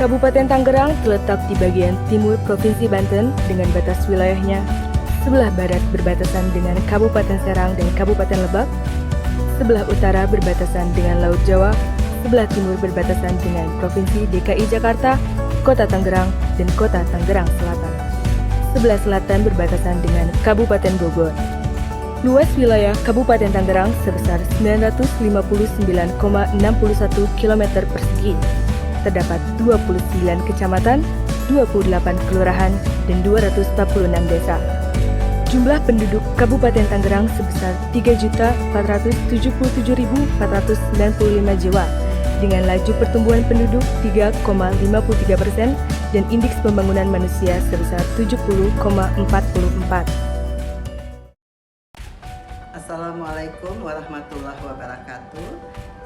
Kabupaten Tangerang terletak di bagian timur Provinsi Banten dengan batas wilayahnya sebelah barat berbatasan dengan Kabupaten Serang dan Kabupaten Lebak, sebelah utara berbatasan dengan Laut Jawa, sebelah timur berbatasan dengan Provinsi DKI Jakarta, Kota Tangerang, dan Kota Tangerang Selatan. Sebelah selatan berbatasan dengan Kabupaten Bogor. Luas wilayah Kabupaten Tangerang sebesar 959,61 km persegi. Terdapat 29 kecamatan, 28 kelurahan, dan 246 desa. Jumlah penduduk Kabupaten Tangerang sebesar 3.477.495 jiwa, dengan laju pertumbuhan penduduk 3,53% dan indeks pembangunan manusia sebesar 70,44. Assalamualaikum warahmatullahi wabarakatuh.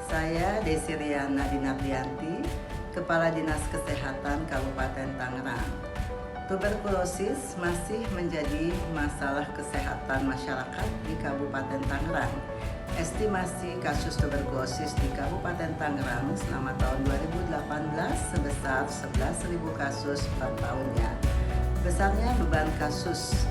Saya Desiriana Dinardianti, Kepala Dinas Kesehatan Kabupaten Tangerang. Tuberkulosis masih menjadi masalah kesehatan masyarakat di Kabupaten Tangerang. Estimasi kasus tuberkulosis di Kabupaten Tangerang selama tahun 2018 sebesar 11.000 kasus per tahunnya. Besarnya beban kasus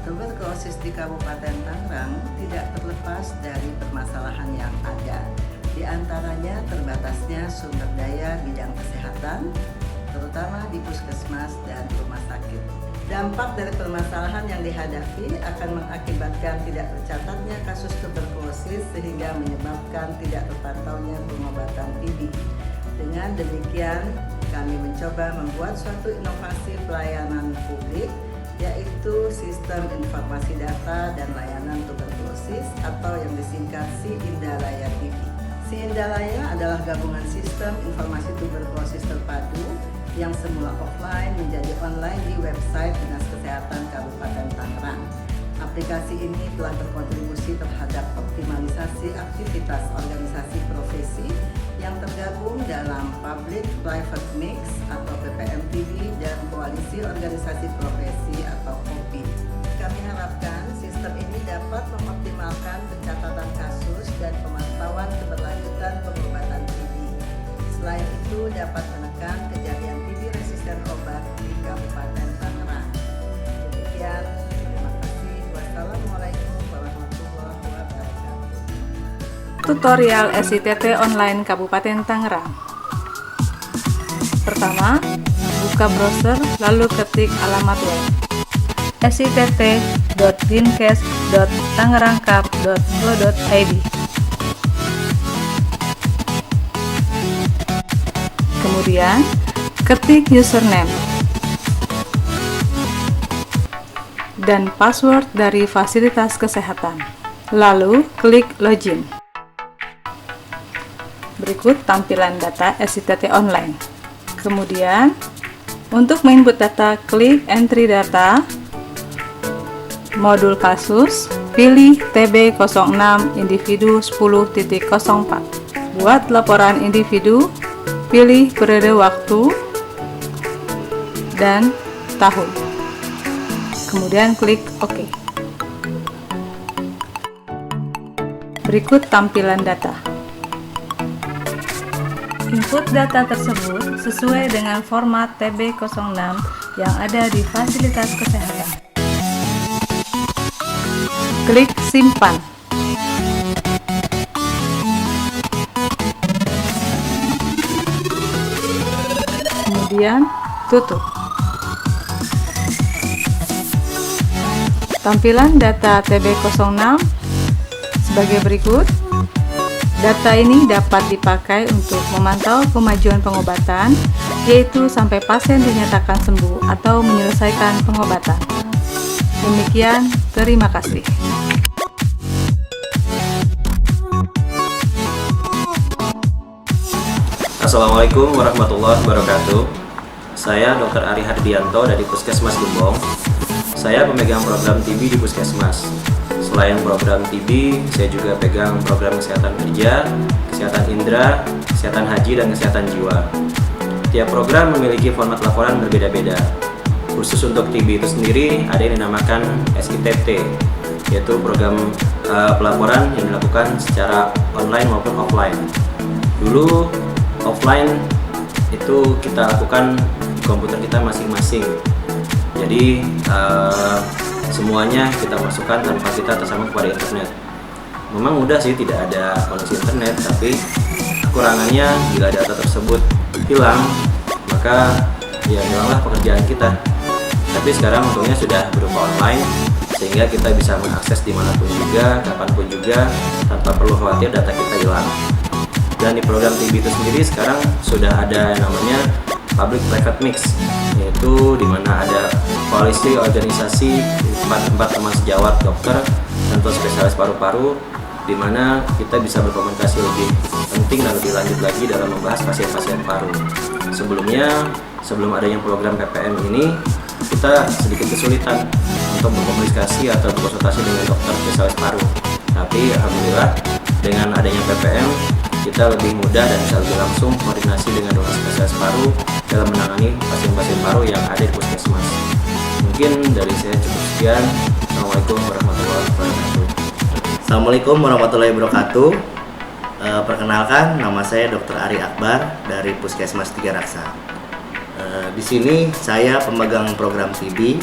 tuberkulosis di Kabupaten Tangerang tidak terlepas dari permasalahan yang ada. Di antaranya terbatasnya sumber daya bidang kesehatan, terutama di puskesmas dan rumah sakit. Dampak dari permasalahan yang dihadapi akan mengakibatkan tidak tercatatnya kasus tuberkulosis sehingga menyebabkan tidak terpantaunya pengobatan TB. Dengan demikian, kami mencoba membuat suatu inovasi pelayanan publik, yaitu Sistem Informasi Data dan Layanan Tuberkulosis atau yang disingkat SIINDALAYA TB. SIINDALAYA adalah gabungan sistem informasi tuberkulosis terpadu yang semula offline menjadi online di website Dinas Kesehatan Kabupaten Tangerang. Aplikasi ini telah berkontribusi terhadap optimalisasi aktivitas organisasi profesi yang tergabung dalam Public Private Mix atau PPMTB dan Koalisi Organisasi Profesi atau KOPI. Kami harapkan sistem ini dapat mengoptimalkan pencatatan kasus dan pemantauan keberlanjutan pengobatan TB. Selain itu dapat menekan kejadian TB resisten obat di Kabupaten Tangerang. Demikian, terima kasih. Wassalamualaikum warahmatullahi wabarakatuh. Tutorial SITT online Kabupaten Tangerang. Pertama, buka browser lalu ketik alamat web sitt.dinkes.tangerangkap.go.id. Kemudian, ketik username dan password dari fasilitas kesehatan. Lalu, klik login. Berikut tampilan data SITT online. Kemudian, untuk menginput data, klik entry data, modul kasus, pilih TB06 individu 10.04. Buat laporan individu, pilih periode waktu dan tahun. Kemudian klik OK. Berikut tampilan data. Input data tersebut sesuai dengan format TB06 yang ada di fasilitas kesehatan. Klik simpan. Kemudian tutup. Tampilan data TB06 sebagai berikut. Data ini dapat dipakai untuk memantau kemajuan pengobatan, yaitu sampai pasien dinyatakan sembuh atau menyelesaikan pengobatan. Demikian, terima kasih. Assalamualaikum warahmatullahi wabarakatuh. Saya Dr. Ari Hardianto dari Puskesmas Gembong. Saya pemegang program TB di Puskesmas. Selain program TB, saya juga pegang program kesehatan kerja, kesehatan indera, kesehatan haji, dan kesehatan jiwa. Tiap program memiliki format laporan berbeda-beda. Khusus untuk TB itu sendiri, ada yang dinamakan SITT, yaitu program pelaporan yang dilakukan secara online maupun offline. Dulu offline itu kita lakukan di komputer kita masing-masing. Jadi semuanya kita masukkan tanpa kita tersambung kepada internet. Memang mudah sih, tidak ada koneksi internet, tapi kekurangannya bila data tersebut hilang, maka ya hilanglah pekerjaan kita. Tapi sekarang untungnya sudah berupa online, sehingga kita bisa mengakses dimanapun juga, kapanpun juga, tanpa perlu khawatir data kita hilang. Dan di program TB itu sendiri sekarang sudah ada yang namanya public private mix, yaitu di mana ada koalisi organisasi tempat-tempat teman sejawat dokter dan spesialis paru-paru, di mana kita bisa berkomunikasi lebih penting dan lebih lanjut lagi dalam membahas pasien-pasien paru. Sebelum adanya program PPM ini, kita sedikit kesulitan untuk berkomunikasi atau berkonsultasi dengan dokter spesialis paru. Tapi alhamdulillah dengan adanya PPM, kita lebih mudah dan bisa lebih langsung koordinasi dengan dokter spesialis paru dalam menangani pasien-pasien paru yang ada di puskesmas. Mungkin dari saya cukup sekian. Assalamualaikum warahmatullahi wabarakatuh. Assalamualaikum warahmatullahi wabarakatuh. Perkenalkan, nama saya Dr. Ari Akbar dari Puskesmas Tiga Raksa. Di sini saya pemegang program TB.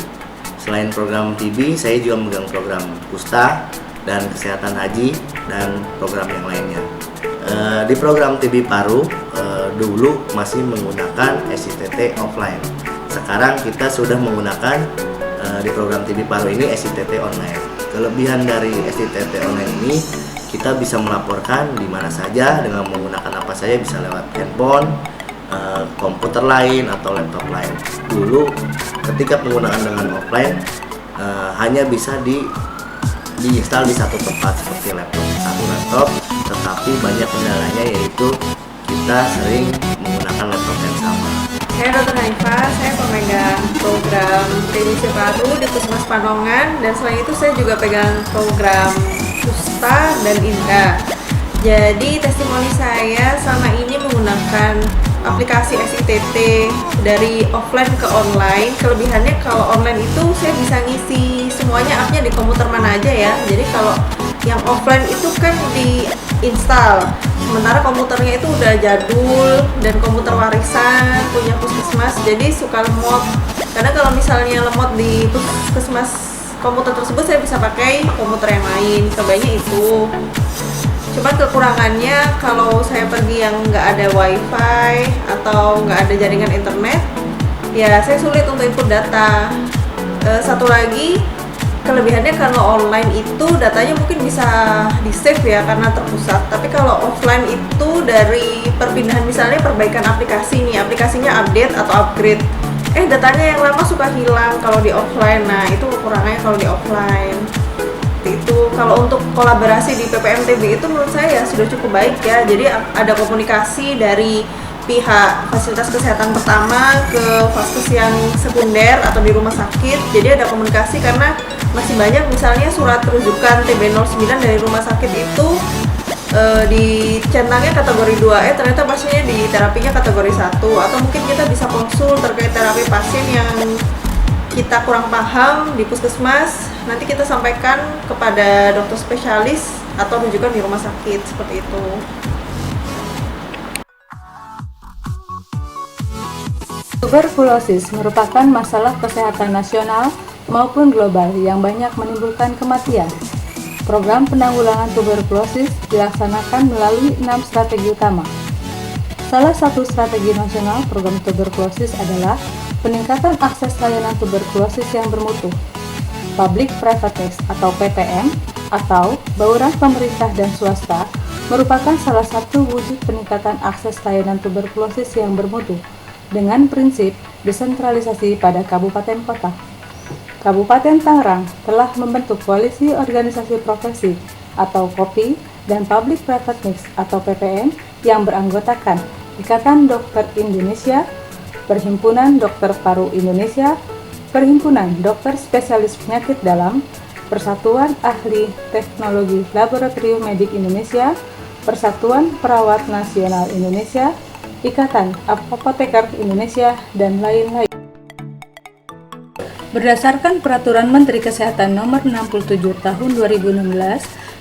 Selain program TB, saya juga memegang program Kusta dan kesehatan haji dan program yang lainnya. Di program TB paru dulu masih menggunakan SITT offline. Sekarang kita sudah menggunakan di program TB paru ini SITT online. Kelebihan dari SITT online ini, kita bisa melaporkan di mana saja dengan menggunakan apa saja, bisa lewat handphone, komputer lain atau laptop lain. Dulu ketika penggunaan dengan offline hanya bisa diinstal di satu tempat seperti satu laptop, tetapi banyak kendalanya, yaitu kita sering menggunakan laptop yang sama. Saya Dr. Hanifah, saya pemegang program TB paru di Puskesmas Panongan, dan selain itu saya juga pegang program Kusta dan Indra. Jadi testimoni saya sama ini menggunakan aplikasi SITT dari offline ke online. Kelebihannya kalau online itu saya bisa ngisi semuanya appnya di komputer mana aja ya. Jadi kalau yang offline itu kan diinstal, sementara komputernya itu udah jadul dan komputer warisan punya puskesmas, jadi suka lemot. Karena kalau misalnya lemot di puskesmas komputer tersebut, saya bisa pakai komputer yang lain. Cobainnya itu. Cuman kekurangannya kalau saya pergi yang nggak ada wifi atau nggak ada jaringan internet, ya saya sulit untuk input data. Satu lagi kelebihannya, kalau online itu datanya mungkin bisa di save ya karena terpusat. Tapi kalau offline itu dari perpindahan, misalnya perbaikan aplikasi nih, aplikasinya update atau upgrade, datanya yang lama suka hilang kalau di offline. Nah itu kekurangannya kalau di offline. Itu kalau untuk kolaborasi di PPM TB itu menurut saya ya sudah cukup baik ya. Jadi ada komunikasi dari pihak fasilitas kesehatan pertama ke vaskes yang sekunder atau di rumah sakit. Jadi ada komunikasi karena masih banyak misalnya surat rujukan TB09 dari rumah sakit itu dicentangnya kategori 2, ternyata pasiennya di terapinya kategori 1, atau mungkin kita bisa konsul terkait terapi pasien yang kita kurang paham di puskesmas, nanti kita sampaikan kepada dokter spesialis atau rujukan di rumah sakit, seperti itu. Tuberkulosis merupakan masalah kesehatan nasional maupun global yang banyak menimbulkan kematian. Program penanggulangan tuberkulosis dilaksanakan melalui 6 strategi utama. Salah satu strategi nasional program tuberkulosis adalah peningkatan akses layanan tuberkulosis yang bermutu. Public Private Mix atau PPM atau bauran pemerintah dan swasta merupakan salah satu wujud peningkatan akses layanan tuberkulosis yang bermutu dengan prinsip desentralisasi pada kabupaten kota. Kabupaten Tangerang telah membentuk koalisi organisasi profesi atau KOPI dan Public Private Mix atau PPM yang beranggotakan Ikatan Dokter Indonesia, Perhimpunan Dokter Paru Indonesia, Perhimpunan Dokter Spesialis Penyakit Dalam, Persatuan Ahli Teknologi Laboratorium Medik Indonesia, Persatuan Perawat Nasional Indonesia, Ikatan Apoteker Indonesia, dan lain-lain. Berdasarkan Peraturan Menteri Kesehatan Nomor 67 Tahun 2016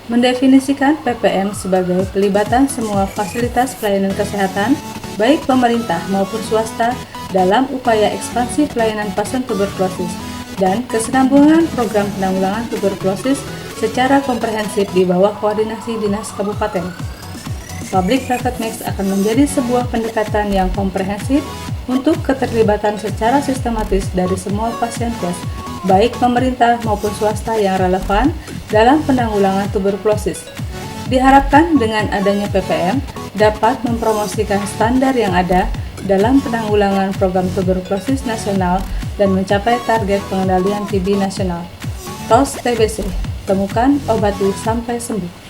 mendefinisikan PPM sebagai pelibatan semua fasilitas pelayanan kesehatan baik pemerintah maupun swasta dalam upaya ekspansi pelayanan pasien tuberkulosis dan kesinambungan program penanggulangan tuberkulosis secara komprehensif di bawah koordinasi Dinas Kabupaten. Public-private mix akan menjadi sebuah pendekatan yang komprehensif untuk keterlibatan secara sistematis dari semua pasienkes, baik pemerintah maupun swasta yang relevan dalam penanggulangan tuberkulosis. Diharapkan dengan adanya PPM dapat mempromosikan standar yang ada dalam penanggulangan program tuberkulosis nasional dan mencapai target pengendalian TB nasional. TOS TBC, temukan, obati sampai sembuh.